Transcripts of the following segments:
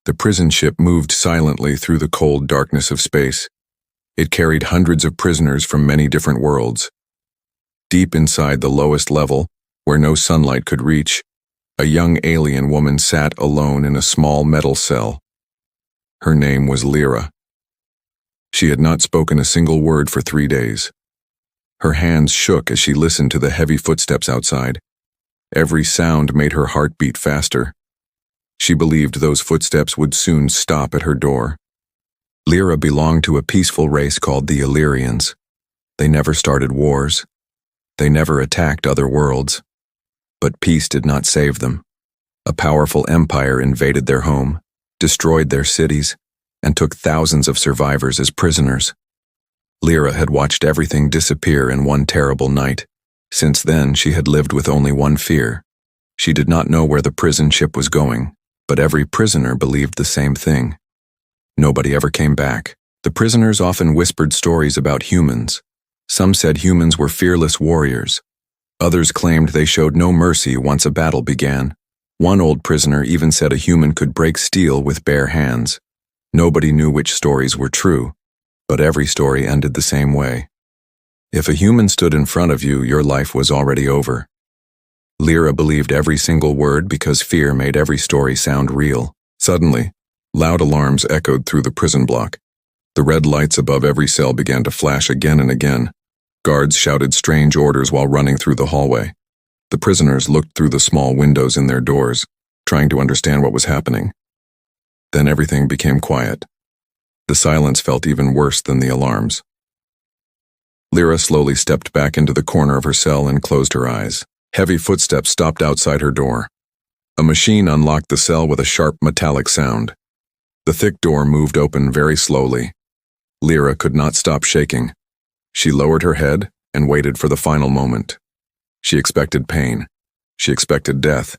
The prison ship moved silently through the cold darkness of space. It carried hundreds of prisoners from many different worlds. Deep inside the lowest level, where no sunlight could reach, a young alien woman sat alone in a small metal cell. Her name was Lira. She had not spoken a single word for 3 days. Her hands shook as she listened to the heavy footsteps outside. Every sound made her heart beat faster. She believed those footsteps would soon stop at her door. Lira belonged to a peaceful race called the Illyrians. They never started wars. They never attacked other worlds. But peace did not save them. A powerful empire invaded their home, destroyed their cities, and took thousands of survivors as prisoners. Lira had watched everything disappear in one terrible night. Since then, she had lived with only one fear. She did not know where the prison ship was going, but every prisoner believed the same thing. Nobody ever came back. The prisoners often whispered stories about humans. Some said humans were fearless warriors. Others claimed they showed no mercy once a battle began. One old prisoner even said a human could break steel with bare hands. Nobody knew which stories were true, but every story ended the same way. If a human stood in front of you, your life was already over. Lira believed every single word because fear made every story sound real. Suddenly, loud alarms echoed through the prison block. The red lights above every cell began to flash again and again. Guards shouted strange orders while running through the hallway. The prisoners looked through the small windows in their doors, trying to understand what was happening. Then everything became quiet. The silence felt even worse than the alarms. Lira slowly stepped back into the corner of her cell and closed her eyes. Heavy footsteps stopped outside her door. A machine unlocked the cell with a sharp metallic sound. The thick door moved open very slowly. Lira could not stop shaking. She lowered her head and waited for the final moment. She expected pain. She expected death.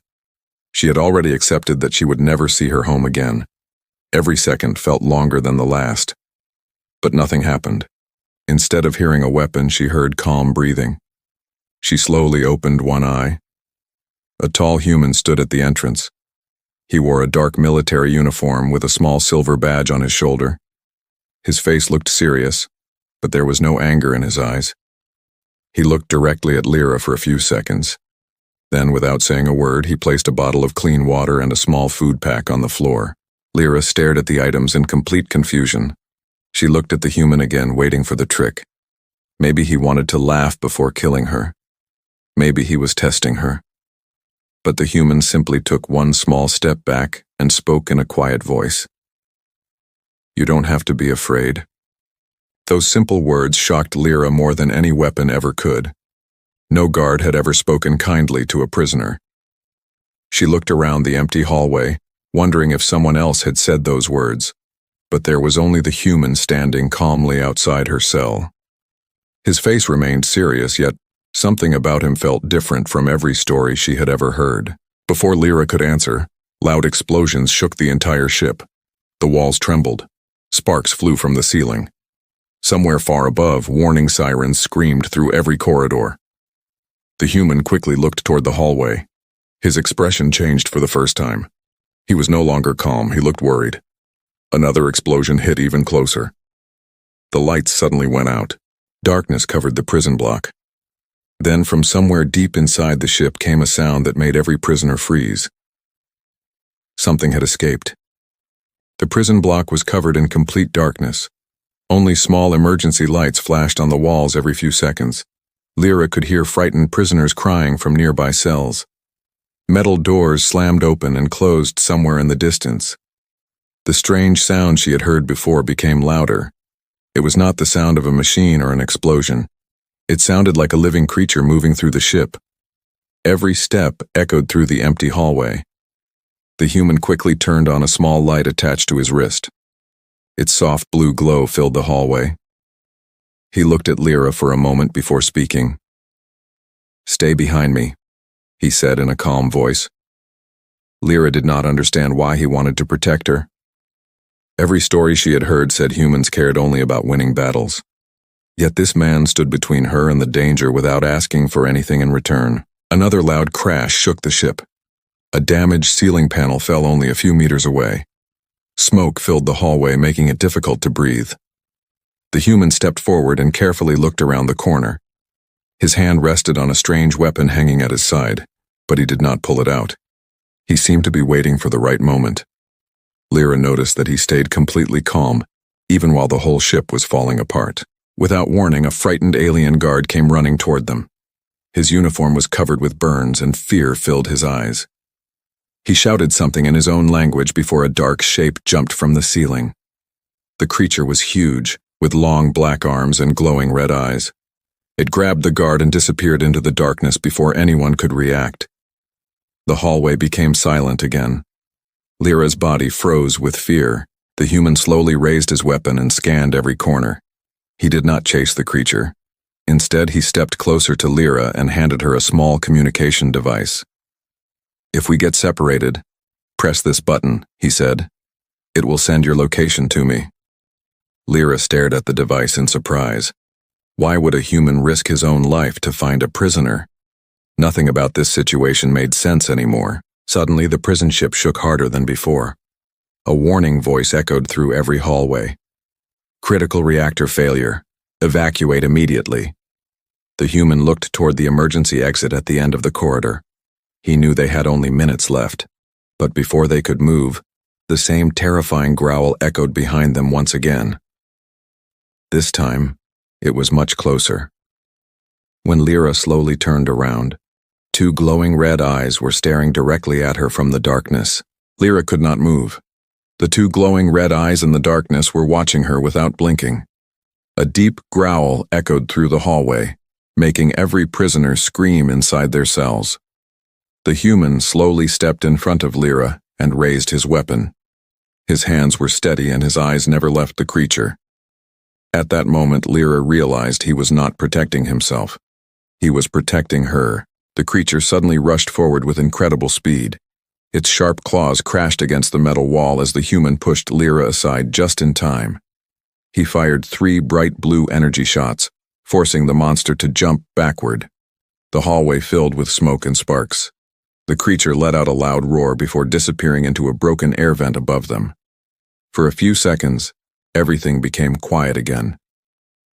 She had already accepted that she would never see her home again. Every second felt longer than the last. But nothing happened. Instead of hearing a weapon, she heard calm breathing. She slowly opened one eye. A tall human stood at the entrance. He wore a dark military uniform with a small silver badge on his shoulder. His face looked serious, but there was no anger in his eyes. He looked directly at Lira for a few seconds. Then, without saying a word, he placed a bottle of clean water and a small food pack on the floor. Lira stared at the items in complete confusion. She looked at the human again, waiting for the trick. Maybe he wanted to laugh before killing her. Maybe he was testing her. But the human simply took one small step back and spoke in a quiet voice. "You don't have to be afraid." Those simple words shocked Lira more than any weapon ever could. No guard had ever spoken kindly to a prisoner. She looked around the empty hallway, wondering if someone else had said those words, but there was only the human standing calmly outside her cell. His face remained serious, yet something about him felt different from every story she had ever heard. Before Lira could answer, loud explosions shook the entire ship. The walls trembled. Sparks flew from the ceiling. Somewhere far above, warning sirens screamed through every corridor. The human quickly looked toward the hallway. His expression changed for the first time. He was no longer calm, he looked worried. Another explosion hit even closer. The lights suddenly went out. Darkness covered the prison block. Then from somewhere deep inside the ship came a sound that made every prisoner freeze. Something had escaped. The prison block was covered in complete darkness. Only small emergency lights flashed on the walls every few seconds. Lira could hear frightened prisoners crying from nearby cells. Metal doors slammed open and closed somewhere in the distance. The strange sound she had heard before became louder. It was not the sound of a machine or an explosion. It sounded like a living creature moving through the ship. Every step echoed through the empty hallway. The human quickly turned on a small light attached to his wrist. Its soft blue glow filled the hallway. He looked at Lira for a moment before speaking. "Stay behind me," he said in a calm voice. Lira did not understand why he wanted to protect her. Every story she had heard said humans cared only about winning battles. Yet this man stood between her and the danger without asking for anything in return. Another loud crash shook the ship. A damaged ceiling panel fell only a few meters away. Smoke filled the hallway, making it difficult to breathe. The human stepped forward and carefully looked around the corner. His hand rested on a strange weapon hanging at his side, but he did not pull it out. He seemed to be waiting for the right moment. Lira noticed that he stayed completely calm, even while the whole ship was falling apart. Without warning, a frightened alien guard came running toward them. His uniform was covered with burns, and fear filled his eyes. He shouted something in his own language before a dark shape jumped from the ceiling. The creature was huge, with long black arms and glowing red eyes. It grabbed the guard and disappeared into the darkness before anyone could react. The hallway became silent again. Lira's body froze with fear. The human slowly raised his weapon and scanned every corner. He did not chase the creature. Instead, he stepped closer to Lira and handed her a small communication device. "If we get separated, press this button," he said. "It will send your location to me." Lira stared at the device in surprise. Why would a human risk his own life to find a prisoner? Nothing about this situation made sense anymore. Suddenly, the prison ship shook harder than before. A warning voice echoed through every hallway. "Critical reactor failure. Evacuate immediately." The human looked toward the emergency exit at the end of the corridor. He knew they had only minutes left. But before they could move, the same terrifying growl echoed behind them once again. This time, it was much closer. When Lira slowly turned around, two glowing red eyes were staring directly at her from the darkness. Lira could not move. The two glowing red eyes in the darkness were watching her without blinking. A deep growl echoed through the hallway, making every prisoner scream inside their cells. The human slowly stepped in front of Lira and raised his weapon. His hands were steady and his eyes never left the creature. At that moment, Lira realized he was not protecting himself. He was protecting her. The creature suddenly rushed forward with incredible speed. Its sharp claws crashed against the metal wall as the human pushed Lira aside just in time. He fired 3 bright blue energy shots, forcing the monster to jump backward. The hallway filled with smoke and sparks. The creature let out a loud roar before disappearing into a broken air vent above them. For a few seconds, everything became quiet again.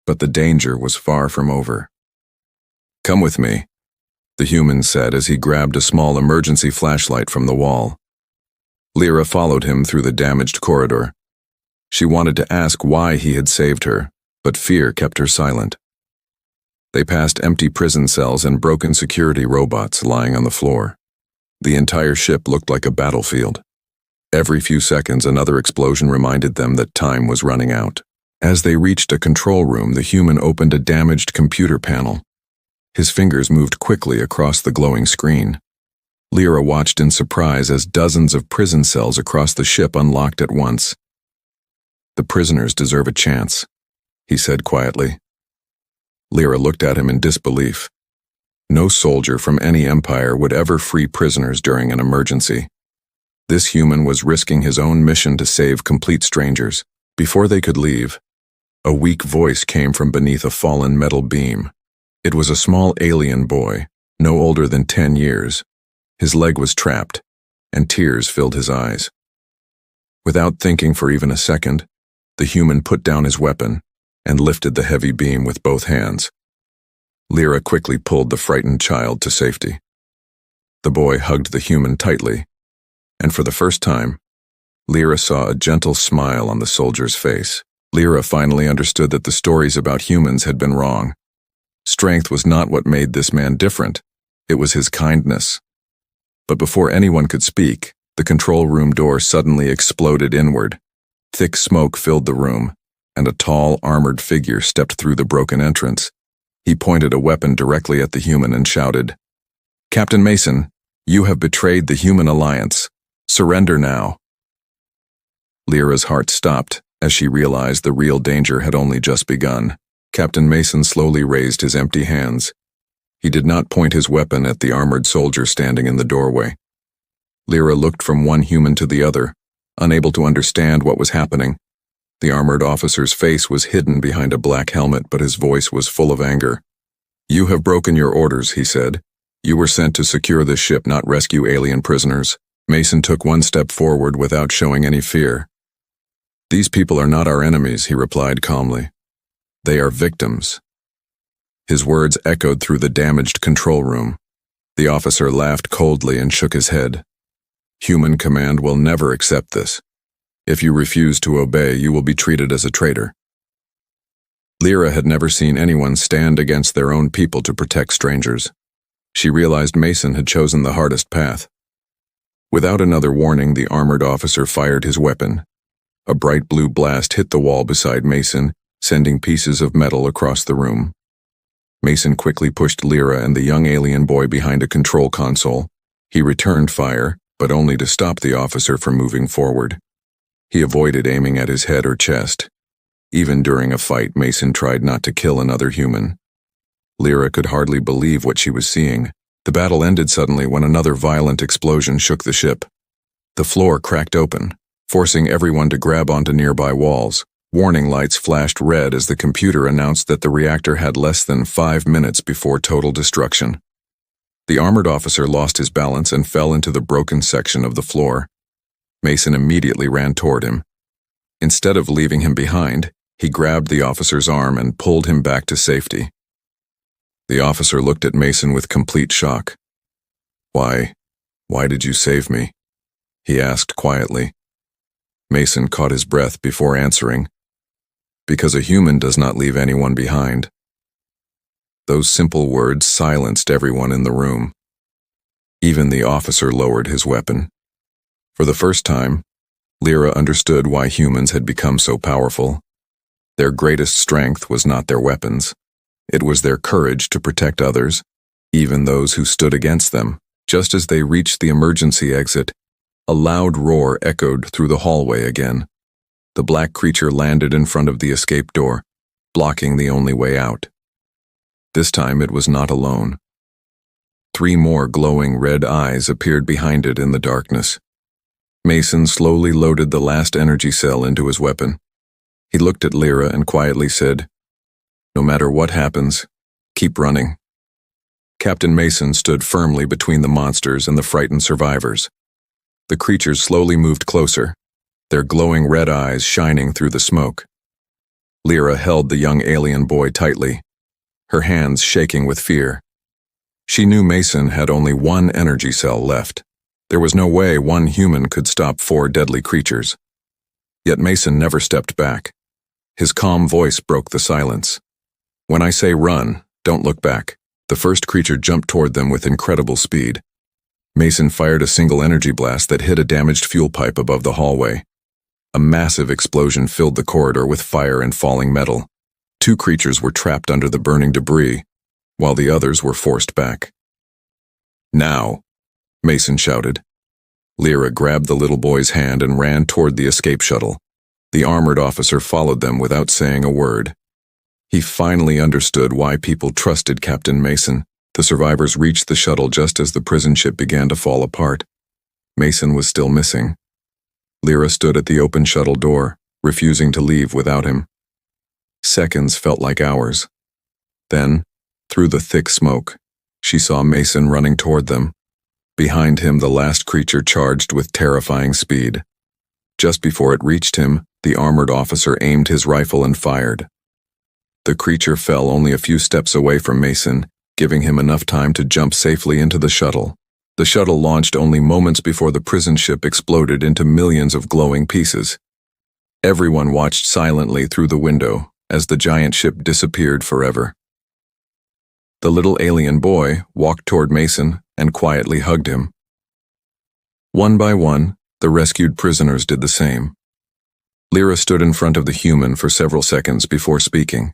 But the danger was far from over. "Come with me," the human said as he grabbed a small emergency flashlight from the wall. Lira followed him through the damaged corridor. She wanted to ask why he had saved her, but fear kept her silent. They passed empty prison cells and broken security robots lying on the floor. The entire ship looked like a battlefield. Every few seconds, another explosion reminded them that time was running out. As they reached a control room, the human opened a damaged computer panel. His fingers moved quickly across the glowing screen. Lira watched in surprise as dozens of prison cells across the ship unlocked at once. "The prisoners deserve a chance," he said quietly. Lira looked at him in disbelief. No soldier from any empire would ever free prisoners during an emergency. This human was risking his own mission to save complete strangers. Before they could leave, a weak voice came from beneath a fallen metal beam. It was a small alien boy, no older than 10 years. His leg was trapped, and tears filled his eyes. Without thinking for even a second, the human put down his weapon and lifted the heavy beam with both hands. Lira quickly pulled the frightened child to safety. The boy hugged the human tightly, and for the first time, Lira saw a gentle smile on the soldier's face. Lira finally understood that the stories about humans had been wrong. Strength was not what made this man different. It was his kindness. But before anyone could speak, the control room door suddenly exploded inward. Thick smoke filled the room, and a tall, armored figure stepped through the broken entrance. He pointed a weapon directly at the human and shouted, "Captain Mason, you have betrayed the human alliance. Surrender now." Lira's heart stopped as she realized the real danger had only just begun. Captain Mason slowly raised his empty hands. He did not point his weapon at the armored soldier standing in the doorway. Lira looked from one human to the other, unable to understand what was happening. The armored officer's face was hidden behind a black helmet, but his voice was full of anger. "You have broken your orders," he said. "You were sent to secure this ship, not rescue alien prisoners." Mason took one step forward without showing any fear. "These people are not our enemies," he replied calmly. "They are victims." His words echoed through the damaged control room. The officer laughed coldly and shook his head. "Human command will never accept this. If you refuse to obey, you will be treated as a traitor." Lira had never seen anyone stand against their own people to protect strangers. She realized Mason had chosen the hardest path. Without another warning, the armored officer fired his weapon. A bright blue blast hit the wall beside Mason, sending pieces of metal across the room. Mason quickly pushed Lira and the young alien boy behind a control console. He returned fire, but only to stop the officer from moving forward. He avoided aiming at his head or chest. Even during a fight, Mason tried not to kill another human. Lira could hardly believe what she was seeing. The battle ended suddenly when another violent explosion shook the ship. The floor cracked open, forcing everyone to grab onto nearby walls. Warning lights flashed red as the computer announced that the reactor had less than 5 minutes before total destruction. The armored officer lost his balance and fell into the broken section of the floor. Mason immediately ran toward him. Instead of leaving him behind, he grabbed the officer's arm and pulled him back to safety. The officer looked at Mason with complete shock. Why did you save me?" he asked quietly. Mason caught his breath before answering. "Because a human does not leave anyone behind." Those simple words silenced everyone in the room. Even the officer lowered his weapon. For the first time, Lira understood why humans had become so powerful. Their greatest strength was not their weapons. It was their courage to protect others, even those who stood against them. Just as they reached the emergency exit, a loud roar echoed through the hallway again. The black creature landed in front of the escape door, blocking the only way out. This time it was not alone. 3 more glowing red eyes appeared behind it in the darkness. Mason slowly loaded the last energy cell into his weapon. He looked at Lira and quietly said, "No matter what happens, keep running." Captain Mason stood firmly between the monsters and the frightened survivors. The creatures slowly moved closer, their glowing red eyes shining through the smoke. Lira held the young alien boy tightly, her hands shaking with fear. She knew Mason had only 1 energy cell left. There was no way 1 human could stop 4 deadly creatures. Yet Mason never stepped back. His calm voice broke the silence. "When I say run, don't look back." The first creature jumped toward them with incredible speed. Mason fired a single energy blast that hit a damaged fuel pipe above the hallway. A massive explosion filled the corridor with fire and falling metal. 2 creatures were trapped under the burning debris, while the others were forced back. "Now!" Mason shouted. Lira grabbed the little boy's hand and ran toward the escape shuttle. The armored officer followed them without saying a word. He finally understood why people trusted Captain Mason. The survivors reached the shuttle just as the prison ship began to fall apart. Mason was still missing. Lira stood at the open shuttle door, refusing to leave without him. Seconds felt like hours. Then, through the thick smoke, she saw Mason running toward them. Behind him, the last creature charged with terrifying speed. Just before it reached him, the armored officer aimed his rifle and fired. The creature fell only a few steps away from Mason, giving him enough time to jump safely into the shuttle. The shuttle launched only moments before the prison ship exploded into millions of glowing pieces. Everyone watched silently through the window as the giant ship disappeared forever. The little alien boy walked toward Mason and quietly hugged him. One by one, the rescued prisoners did the same. Lira stood in front of the human for several seconds before speaking.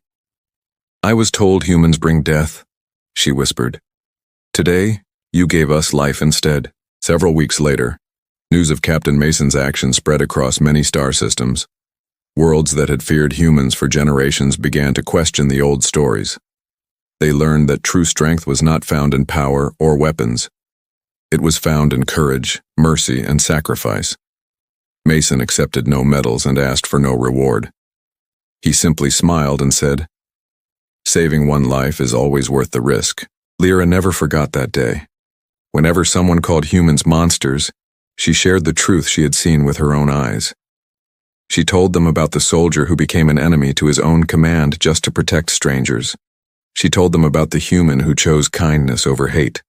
"I was told humans bring death," she whispered. "Today, you gave us life instead." Several weeks later, news of Captain Mason's action spread across many star systems. Worlds that had feared humans for generations began to question the old stories. They learned that true strength was not found in power or weapons. It was found in courage, mercy, and sacrifice. Mason accepted no medals and asked for no reward. He simply smiled and said, "Saving one life is always worth the risk." Lira never forgot that day. Whenever someone called humans monsters, she shared the truth she had seen with her own eyes. She told them about the soldier who became an enemy to his own command just to protect strangers. She told them about the human who chose kindness over hate.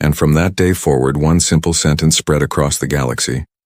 And from that day forward, one simple sentence spread across the galaxy.